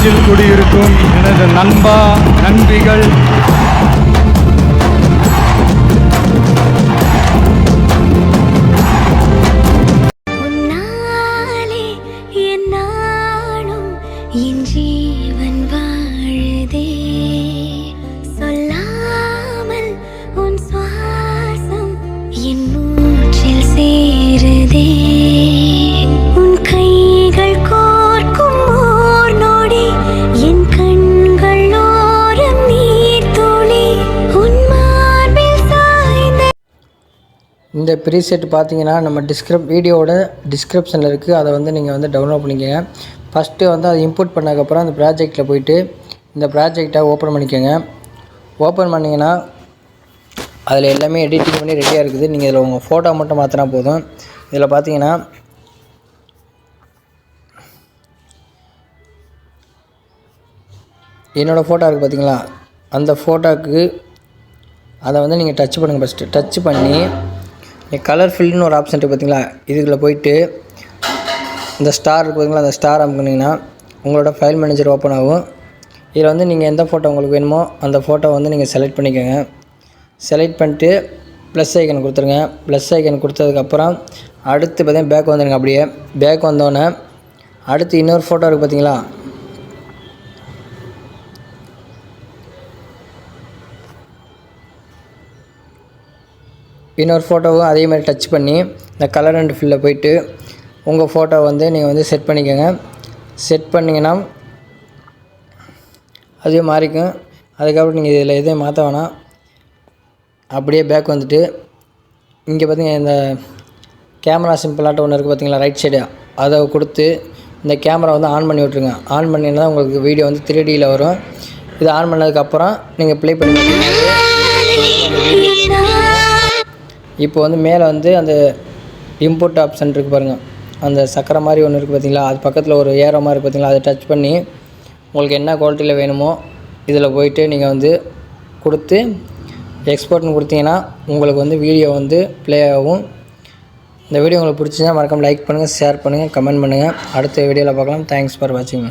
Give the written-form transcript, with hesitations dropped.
நெஞ்சில் குடியிருக்கும் எனது நண்பா நண்பிகள், என் ஜீவன் வாழுதே, சொல்லாமல் உன் சுவாசம் என் மூச்சில் சேருதே, உன் கைகள் கோர்க்கும் ஓர் நொடி என் கண்கள் ஓரம் நீர் துளி உன் மார்பில் சாய்ந்த. இந்த ப்ரீசெட் பார்த்தீங்கன்னா நம்ம வீடியோவோட டிஸ்கிரிப்ஷனில் இருக்குது. அதை வந்து நீங்கள் வந்து டவுன்லோட் பண்ணிக்கோங்க. ஃபஸ்ட்டு வந்து அதை இம்போர்ட் பண்ணதுக்கப்புறம் அந்த ப்ராஜெக்டில் போய்ட்டு இந்த ப்ராஜெக்டை ஓப்பன் பண்ணிக்கோங்க. ஓப்பன் பண்ணிங்கன்னா அதில் எல்லாமே எடிட்டிங் பண்ணி ரெடியாக இருக்குது. நீங்கள் இதில் உங்கள் ஃபோட்டோ மட்டும் மாற்றினா போதும். இதில் பார்த்தீங்கன்னா என்னோடய ஃபோட்டோ இருக்குது பார்த்தீங்களா, அந்த ஃபோட்டோவுக்கு அதை வந்து நீங்கள் டச் பண்ணுங்கள். ஃபஸ்ட்டு டச் பண்ணி கலர் ஃபில்னு ஒரு ஆப்ஷன் இருக்குது பார்த்தீங்களா, இதுக்குள்ளே போய்ட்டு இந்த ஸ்டார் இருக்குது பார்த்தீங்களா, அந்த ஸ்டார் அமுக்குனிங்கன்னா உங்களோட ஃபைல் மேனேஜர் ஓப்பன் ஆகும். இதில் வந்து நீங்கள் எந்த ஃபோட்டோ உங்களுக்கு வேணுமோ அந்த ஃபோட்டோ வந்து நீங்கள் செலக்ட் பண்ணிக்கோங்க. செலக்ட் பண்ணிட்டு ப்ளஸ் ஐக்கன் கொடுத்துருங்க. ப்ளஸ் ஐக்கன் கொடுத்ததுக்கப்புறம் அடுத்து பார்த்தீங்கன்னா பேக் வந்துடுங்க. அப்படியே பேக் வந்தோடனே அடுத்து இன்னொரு ஃபோட்டோ இருக்குது பார்த்தீங்களா, இன்னொரு ஃபோட்டோவும் அதே மாதிரி டச் பண்ணி இந்த கலர் அண்ட் ஃபில்லில் போய்ட்டு உங்கள் ஃபோட்டோ வந்து நீங்கள் வந்து செட் பண்ணிக்கோங்க. செட் பண்ணிங்கன்னா அதுவே மாறிக்கும். அதுக்கப்புறம் நீங்கள் இதில் எதையும் மாற்ற வேணாம். அப்படியே பேக் வந்துட்டு இங்கே பார்த்தீங்கன்னா இந்த கேமரா சிம்பிளாட்ட ஒன்று இருக்குது பார்த்தீங்களா, ரைட் சைடு, அதை கொடுத்து இந்த கேமரா வந்து ஆன் பண்ணி விட்ருங்க. ஆன் பண்ணிங்கன்னா உங்களுக்கு வீடியோ வந்து 3Dயில் வரும். இது ஆன் பண்ணதுக்கப்புறம் நீங்கள் ப்ளே பண்ணி இப்போ வந்து மேலே வந்து அந்த இம்போர்ட் ஆப்ஷன் இருக்குது பாருங்கள், அந்த சக்கரை மாதிரி ஒன்று இருக்குது பார்த்தீங்களா, அது பக்கத்தில் ஒரு ஏரோ மாதிரி இருக்குது பார்த்தீங்களா, அதை டச் பண்ணி உங்களுக்கு என்ன குவாலிட்டியில் வேணுமோ இதில் போய்ட்டு நீங்கள் வந்து கொடுத்து எக்ஸ்போர்ட்னு கொடுத்தீங்கன்னா உங்களுக்கு வந்து வீடியோ வந்து ப்ளே ஆகும். இந்த வீடியோ உங்களுக்கு பிடிச்சிருந்தா மறக்காம லைக் பண்ணுங்கள், ஷேர் பண்ணுங்கள், கமெண்ட் பண்ணுங்கள். அடுத்த வீடியோவில் பார்க்கலாம். தேங்க்ஸ் ஃபார் வாட்சிங்.